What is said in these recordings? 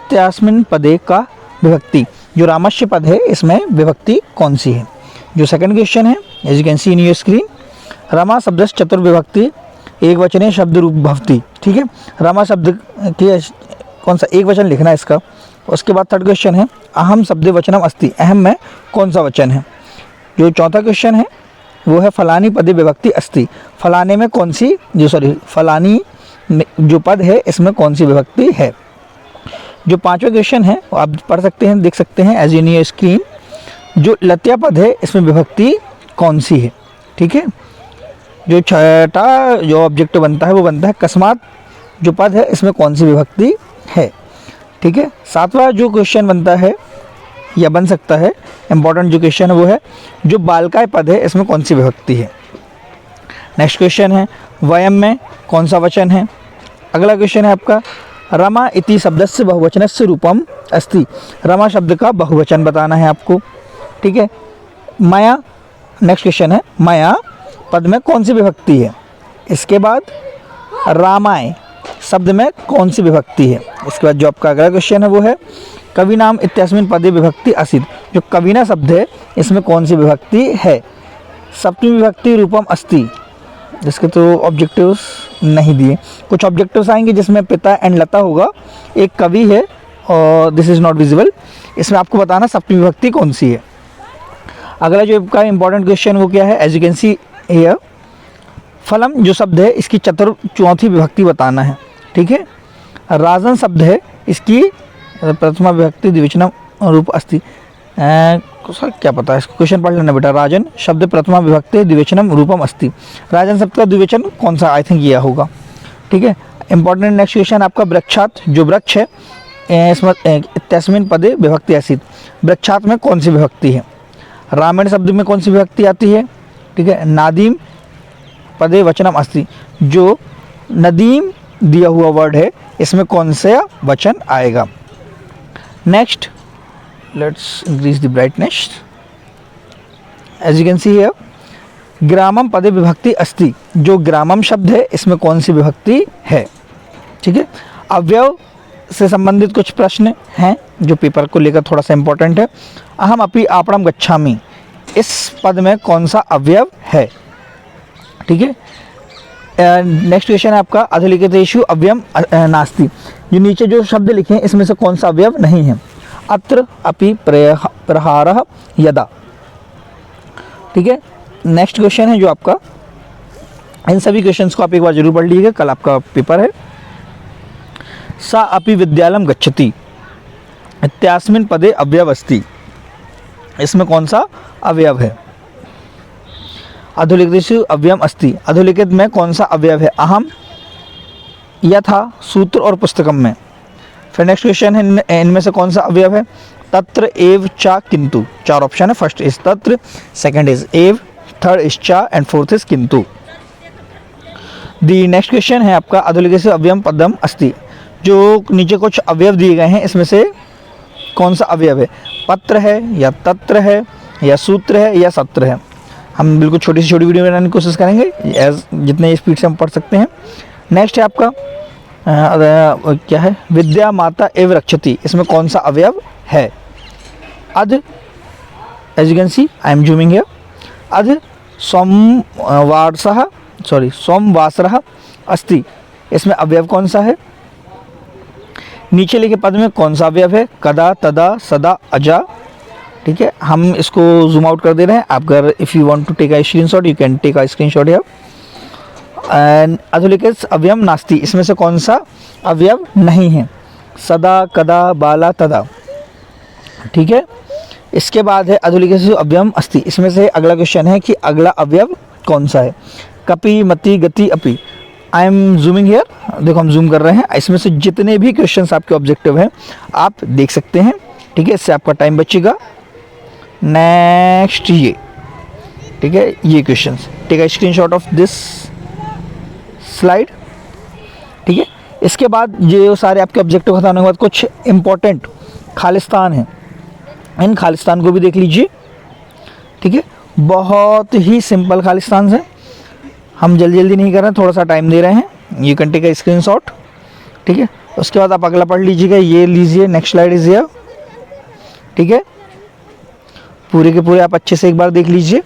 इत्यास्मिन् पदे का विभक्ति, जो रामस्य पद है इसमें विभक्ति कौन सी है। जो सेकंड क्वेश्चन है, as you can see in your screen, रमा शब्द चतुर्विभक्ति एक वचने शब्द रूप भवती। ठीक है, रमा शब्द की कौन सा एक वचन लिखना है इसका। उसके बाद थर्ड क्वेश्चन है, अहम शब्द वचनम अस्ति, अहम में कौन सा वचन है। जो चौथा क्वेश्चन है वो है फलानी पदे विभक्ति अस्ति, फलाने में कौन सी फलानी जो पद है इसमें कौन सी विभक्ति है। जो पांचवा क्वेश्चन है वो आप पढ़ सकते हैं, देख सकते हैं एज इन योर स्क्रीन, जो लत्या पद है इसमें विभक्ति कौन सी है। ठीक है, जो छठा जो ऑब्जेक्ट बनता है वो बनता है कस्मात, जो पद है इसमें कौन सी विभक्ति है। ठीक है, सातवां जो क्वेश्चन बनता है या बन सकता है इंपॉर्टेंट जो क्वेश्चन है वो है, जो बालकाय पद है इसमें कौन सी विभक्ति है। नेक्स्ट क्वेश्चन है, वयम में कौन सा वचन है। अगला क्वेश्चन है आपका, रमा इति शब्दस्य बहुवचनस्य रूपम अस्ति, रमा शब्द का बहुवचन बताना है आपको। ठीक है, मया, नेक्स्ट क्वेश्चन है, मया पद में कौन सी विभक्ति है। इसके बाद रामाय शब्द में कौन सी विभक्ति है। इसके बाद जो आपका अगला क्वेश्चन है वो है, कवि नाम इत्यस्मिन् पदे विभक्ति असित, जो कविना शब्द है इसमें कौन सी विभक्ति है। सप्तमी विभक्ति रूपम अस्ति, जिसके तो ऑब्जेक्टिव्स नहीं दिए, कुछ ऑब्जेक्टिव्स आएंगे जिसमें पिता एंड लता होगा, एक कवि है और दिस इज नॉट विजिबल, इसमें आपको बताना सप्तमी विभक्ति कौन सी है। अगला जो आपका इंपॉर्टेंट क्वेश्चन वो क्या है, as you can see here, फलम जो शब्द है इसकी चौथी विभक्ति बताना है। ठीक है, राजन शब्द है इसकी प्रथमा विभक्ति द्विवचनम रूप अस्ति, क्या पता है इसको, क्वेश्चन पढ़ लेना बेटा। राजन शब्द प्रथमा विभक्ति द्विवचनम रूपम अस्ति, राजन शब्द का द्विवचन कौन सा, आई थिंक यह होगा। ठीक है, इंपॉर्टेंट नेक्स्ट क्वेश्चन आपका, वृक्षात जो वृक्ष है इसमें इत्यस्मिन् पदे विभक्ति असित, वृक्षात में कौन सी विभक्ति है। रामायण शब्द में कौन सी विभक्ति आती है। ठीक है, नादीम पदे वचनम अस्ति, जो नदीम दिया हुआ वर्ड है इसमें कौन सा वचन आएगा। Next, let's increase the brightness, as you can see here, ग्रामम पदे विभक्ति अस्ति, जो ग्रामम शब्द है इसमें कौन सी विभक्ति है। ठीक है, अवयव से संबंधित कुछ प्रश्न हैं जो पेपर को लेकर थोड़ा सा इंपॉर्टेंट है। अहम अपि आपणम गच्छामि, इस पद में कौन सा अवयव है। ठीक है, नेक्स्ट क्वेश्चन है आपका, अधोलिखितेषु अव्ययम नास्ति, जो नीचे जो शब्द लिखे हैं इसमें से कौन सा अवयव नहीं है। अत्र अपि प्रहारः यदा। ठीक है, नेक्स्ट क्वेश्चन है जो आपका, इन सभी क्वेश्चंस को आप एक बार जरूर पढ़ लीजिएगा, कल आपका पेपर है। सा अपि विद्यालयं गच्छति इत्यास्मिन् पदे अवयव अस्ति, इसमें कौन सा अवयव है। अधोलिखितेषु अव्ययम अस्ति, अधोलिखित में कौन सा अवयव है। अहम, यथा, सूत्र और पुस्तकम में। फिर नेक्स्ट क्वेश्चन है, इनमें से कौन सा अवयव है। तत्र, एव, चा, किंतु, चार ऑप्शन है, फर्स्ट इज तत्र, सेकंड इज एव, थर्ड इज चा एंड फोर्थ इज किंतु। दी नेक्स्ट क्वेश्चन है आपका, अधोलिखितेषु अव्ययम पदम अस्ति, जो नीचे कुछ अवयव दिए गए हैं इसमें से कौन सा अवयव है। पत्र है या तत्र है या सूत्र है या सत्र है। हम बिल्कुल छोटी से छोटी वीडियो बनाने की कोशिश करेंगे एज जितने स्पीड से हम पढ़ सकते हैं। नेक्स्ट है आपका क्या है, विद्या माता एव रक्षति, इसमें कौन सा अवयव है। अध, as you can see I am zooming here, अध सोमवासरः अस्ति, इसमें अवयव कौन सा है। नीचे लिखे पद में कौन सा अवयव है। कदा, तदा, सदा, अजा। ठीक है, हम इसको जूम आउट कर दे रहे हैं, आप अगर if you want to take a screenshot you can take a screenshot here. And अधोलिखित अवयव नास्ति, इसमें से कौन सा अवयव नहीं है। सदा, कदा, बाला, तदा। ठीक है, इसके बाद है अधोलिखित अवयव अस्ति, इसमें से अगला क्वेश्चन है कि अगला अवयव कौन सा है। कपि, मति, गति, अपि। आई एम जूमिंग हियर, देखो हम जूम कर रहे हैं, इसमें से जितने भी क्वेश्चंस आपके ऑब्जेक्टिव हैं आप देख सकते हैं। ठीक है, इससे आपका टाइम बचेगा। नेक्स्ट ये, ठीक है, ये questions, take a screenshot of this slide. ठीक है, इसके बाद ये सारे आपके ऑब्जेक्टिव खत्म होने के बाद कुछ इंपॉर्टेंट खालिस्तान है, इन खालिस्तान को भी देख लीजिए। ठीक है, बहुत ही सिंपल खालिस्तान है, हम जल्दी नहीं कर रहे हैं, थोड़ा सा टाइम दे रहे हैं। You can take a screenshot. ठीक है, उसके बाद आप अगला पढ़ लीजिएगा, ये लीजिए, नेक्स्ट स्लाइड इज हियर। ठीक है, पूरे के पूरे आप अच्छे से एक बार देख लीजिए।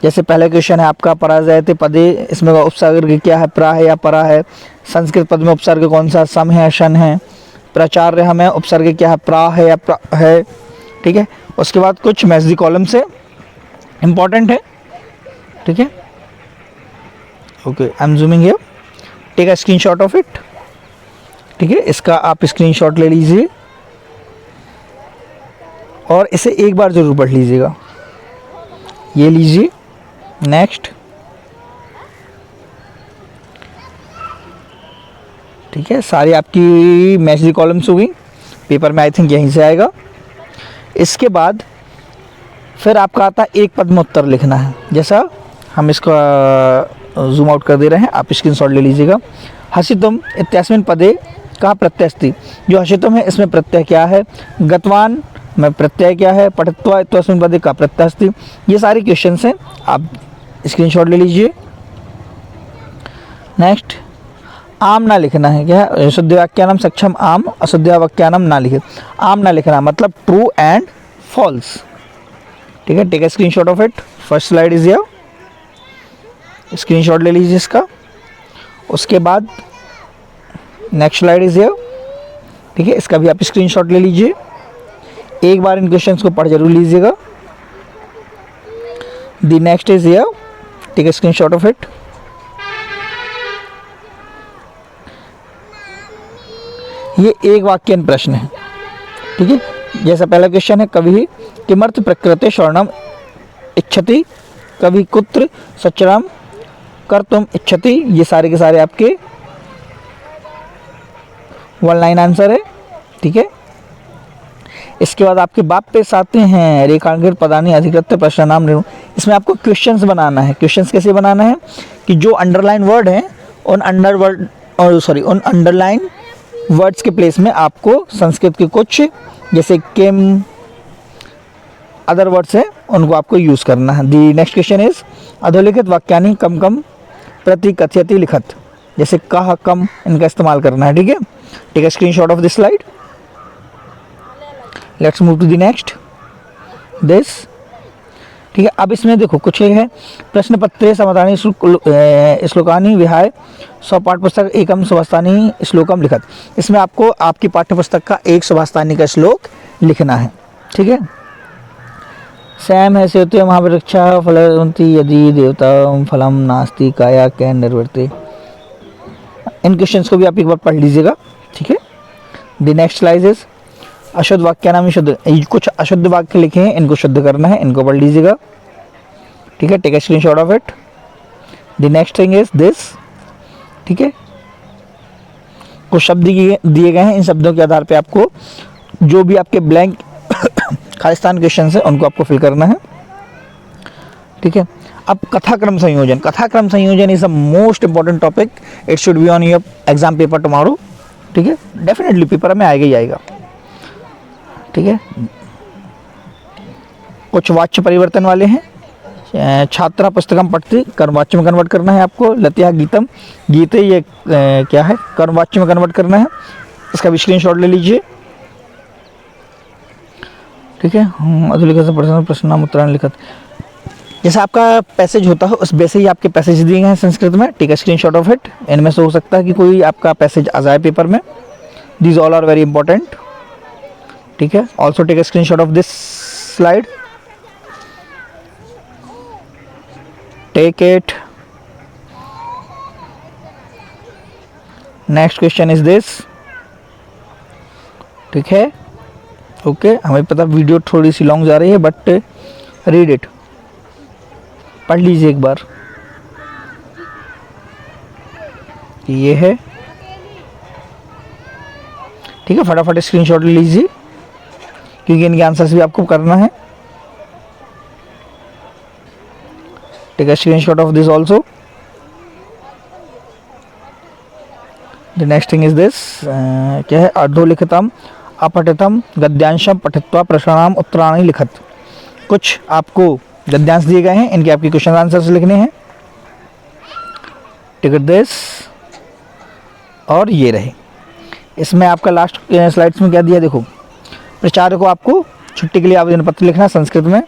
जैसे पहला क्वेश्चन है आपका, पराजयते पदे, इसमें उपसर्ग क्या है, प्रा है या परा है। संस्कृत पद में उपसर्ग कौन सा, सम है, शन है। प्राचार्य हमें उपसर्ग क्या है, प्रा है या प्रा है। ठीक है, उसके बाद कुछ मैथ्स कॉलम से इंपॉर्टेंट है। ठीक है, okay, I am zooming here, take a screenshot of it. ठीक है, इसका आप स्क्रीनशॉट ले लीजिए और इसे एक बार जरूर पढ़ लीजिएगा। ये लीजिए, नेक्स्ट। ठीक है, सारी आपकी मैथ्स कॉलम्स हो गई, पेपर में आई थिंक यहीं से आएगा। इसके बाद फिर आपका आता है एक पद में उत्तर लिखना है। जैसा हम इसका जूम आउट कर दे रहे हैं, आप स्क्रीनशॉट ले लीजिएगा। हसितुम इत्यस्मिन् पदे कहाँ प्रत्यय अस्ति, जो हसितुम है इसमें प्रत्यय क्या है, गतवान में प्रत्यय क्या है, पठित्वा इत्यस्मिन् पदे का प्रत्यय अस्ति। ये सारे क्वेश्चन हैं, आप स्क्रीनशॉट ले लीजिए। नेक्स्ट, आम ना लिखना है, क्या शुद्ध वाक्यानाम सक्षम आम, अशुद्ध वाक्यानाम ना लिखे। आम ना लिखना मतलब ट्रू एंड फॉल्स। ठीक है, take a screenshot of it, first slide is here, screenshot ले लीजिए इसका। उसके बाद नेक्स्ट स्लाइड इज हियर। ठीक है, इसका भी आप स्क्रीनशॉट ले लीजिए, एक बार इन क्वेश्चंस को पढ़ जरूर लीजिएगा। The next is here, take a screenshot of it. ये एक वाक्यन प्रश्न है। ठीक है, जैसा पहला क्वेश्चन है, कभी किमर्थ प्रकृते शरणम इच्छति, कभी कुत्र सचरम कर्तुम इच्छति। ये सारे के सारे आपके वन लाइन आंसर है। ठीक है, इसके बाद आपके वाक्य आते हैं, रेखांकित पदानि अधिकृत प्रश्न नाम निर्णय। इसमें आपको क्वेश्चंस बनाना है। क्वेश्चंस कैसे बनाना है कि जो अंडरलाइन वर्ड हैं उन उन अंडरलाइन वर्ड्स के प्लेस में आपको संस्कृत के कुछ जैसे किम अदर वर्ड्स हैं उनको आपको यूज़ करना है। दी नेक्स्ट क्वेश्चन इज अधोलिखित वाक्यानि कम कम प्रति कथयति लिखत, जैसे कह कम इनका इस्तेमाल करना है। ठीक है, take a screenshot of this slide. Let's move to the next this. ठीक है, अब इसमें देखो कुछ है, प्रश्न पत्रे समाधानी श्लोकानि विहाय स्वपाठ पुस्तक एकम सुभाषितानि श्लोकम लिखत। इसमें आपको आपकी पाठ्य पुस्तक का एक सुभाषितानि का श्लोक लिखना है। ठीक है, सैम है सेतु महावृक्षा फलवंती यदि देवता फलम नास्ति काया कैन निर्वर्ते। इन क्वेश्चंस को भी आप एक बार पढ़ लीजिएगा। ठीक है, द नेक्स्ट स्लाइड इज अशुद्ध वाक्यानाम शुद्ध, कुछ अशुद्ध वाक्य लिखे हैं, इनको शुद्ध करना है, इनको पढ़ लीजिएगा। ठीक है, take a screenshot of it. The next thing is this. ठीक है, कुछ शब्द दिए गए हैं, इन शब्दों के आधार पे आपको जो भी आपके ब्लैंक खालिस्तान क्वेश्चन है उनको आपको फिल करना है। ठीक है, अब कथाक्रम संयोजन। कथाक्रम संयोजन is a most important topic, it should be on your exam paper tomorrow. ठीक है, डेफिनेटली पेपर में आएगा ही आएगा। ठीक है, कुछ वाच्य परिवर्तन वाले हैं। छात्रा पुस्तकम पढ़ती कर्म वाच्य में कन्वर्ट करना है आपको। लतिया गीतम, गीते ये क्या है, कर्म वाच्य में कन्वर्ट करना है। इसका भी स्क्रीनशॉट ले लीजिए। ठीक है, अधोलिखित प्रश्न नाम उत्तरायण लिखत। जैसा आपका पैसेज होता है उस वैसे ही आपके पैसेज दिए गए हैं संस्कृत में। Take a screenshot of it. इनमें से हो सकता है कि कोई आपका पैसेज आ जाए पेपर में। These all are very important. ठीक है, also take a screenshot of this slide, take it. Next question is this. ठीक है, ओके, हमें पता वीडियो थोड़ी सी लॉन्ग जा रही है बट रीड इट, पढ़ लीजिए एक बार। ये है। ठीक है, फटाफट स्क्रीनशॉट ले लीजिए क्योंकि इनके आंसर्स भी आपको करना है। Take a screenshot of this also. The next thing is this, क्या है, अधोलिखितम अपठितम गद्यांशम पठित्वा प्रश्नानाम उत्तराणि लिखत। कुछ आपको गद्यांश दिए गए हैं, इनके आपके क्वेश्चन आंसर्स लिखने हैं। टिकट दिस और ये रहे। इसमें आपका लास्ट स्लाइड्स में क्या दिया देखो, प्रचार को आपको छुट्टी के लिए आवेदन पत्र लिखना है संस्कृत में,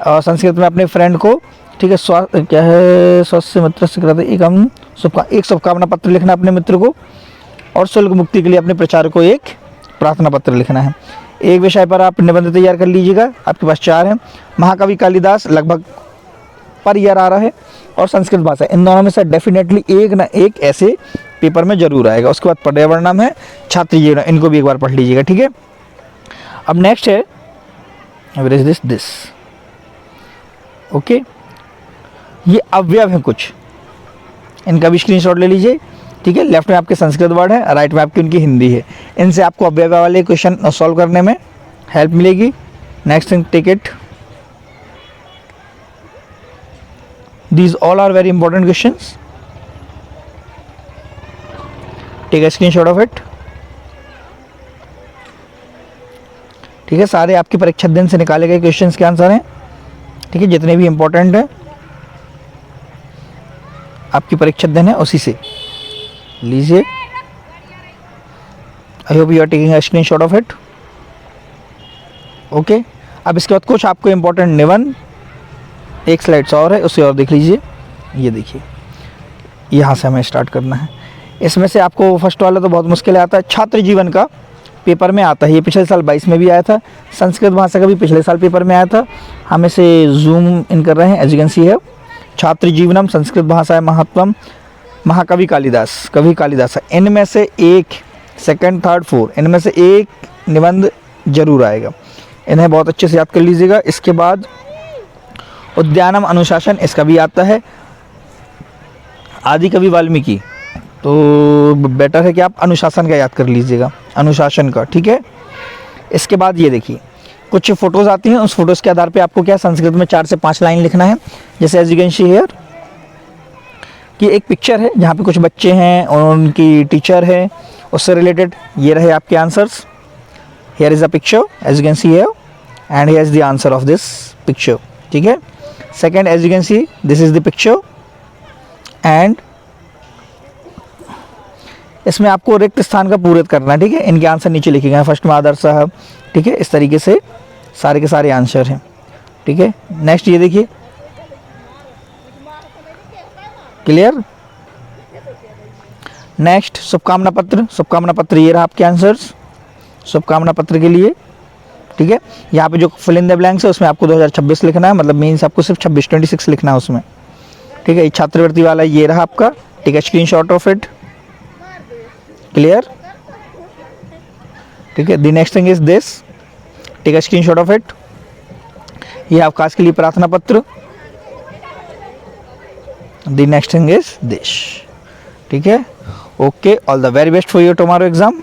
और संस्कृत में अपने फ्रेंड को, ठीक है, क्या है, स्वास्थ्य मित्र से कराते एक शुभकामना पत्र लिखना अपने मित्र को, और शुल्क मुक्ति के लिए अपने प्रचार को एक प्रार्थना पत्र लिखना है। एक विषय पर आप निबंध तैयार कर लीजिएगा, आपके पास 4 हैं। महाकवि कालिदास लगभग पर ईयर आ रहा है, और संस्कृत भाषा, इन दोनों में से डेफिनेटली एक ना एक ऐसे पेपर में जरूर आएगा। उसके बाद पर्यावरणम है, छात्र जीवन, इनको भी एक बार पढ़ लीजिएगा, ठीक है। अब नेक्स्ट है वेयर इज दिस ओके, ये अवयव हैं कुछ, इनका भी स्क्रीनशॉट ले लीजिए, ठीक है। लेफ्ट में आपके संस्कृत वर्ड है, राइट में आपकी उनकी हिंदी है। इनसे आपको अवयव वाले क्वेश्चन सॉल्व करने में हेल्प मिलेगी। Next thing, take it, these all are very important questions, take a screenshot of it, ठीक है। सारे आपकी परीक्षा दिन से निकाले गए क्वेश्चंस के आंसर हैं, ठीक है, जितने भी इंपॉर्टेंट हैं आपकी परीक्षा दिन है उसी से लीजिए। I hope you are taking a screenshot of it, okay. अब इसके बाद कुछ आपको इंपॉर्टेंट निबंध, एक स्लाइड्स और है उसे और देख लीजिए। ये देखिए, यहाँ से हमें स्टार्ट करना है। इसमें से आपको फर्स्ट वाला तो बहुत मुश्किल आता है, छात्र जीवन का पेपर में आता है, ये पिछले साल 22 में भी आया था। संस्कृत भाषा का भी पिछले साल पेपर में आया था। हम इसे जूम इन कर रहे हैं, एज यू कैन सी है, छात्र जीवनम, संस्कृत भाषा महत्वम, महाकवि कालिदास, कवि कालिदास। इनमें से एक, सेकंड, थर्ड, फोर्थ, इनमें से एक निबंध जरूर आएगा, इन्हें बहुत अच्छे से याद कर लीजिएगा। इसके बाद उद्यानम, अनुशासन, इसका भी आता है। आदि कवि वाल्मीकि, तो बेटर है कि आप अनुशासन का याद कर लीजिएगा, अनुशासन का, ठीक है। इसके बाद ये देखिए, कुछ फोटोज़ आती हैं, उस फोटोज़ के आधार पे आपको क्या संस्कृत में 4 से 5 लाइन लिखना है। जैसे as you can see here कि एक पिक्चर है जहाँ पे कुछ बच्चे हैं और उनकी टीचर है, उससे रिलेटेड ये रहे आपके answers. Here is a picture as you can see here, and here is the answer of this picture, ठीक है। Second, as you can see this is the picture, and इसमें आपको रिक्त स्थान का पूरित करना है, ठीक है। इनके आंसर नीचे लिखे गए हैं, फर्स्ट में आदर्श साहब, ठीक है। इस तरीके से सारे के सारे आंसर हैं, ठीक है। नेक्स्ट ये देखिए, क्लियर। नेक्स्ट शुभकामना पत्र, शुभकामना पत्र ये रहा आपके आंसर्स शुभकामना पत्र के लिए, ठीक है। यहाँ पे जो फिल इन द ब्लैंक्स है उसमें आपको 2026 लिखना है, मतलब मीन्स आपको सिर्फ 26 लिखना है उसमें, ठीक है। छात्रवृत्ति वाला ये रहा आपका, ठीक है, स्क्रीनशॉट ऑफ इट, क्लियर, ठीक है। The next thing is this, take a screenshot of it, ये अवकाश के लिए प्रार्थना पत्र। The next thing is this, ठीक है। Okay, all the very best for your tomorrow exam.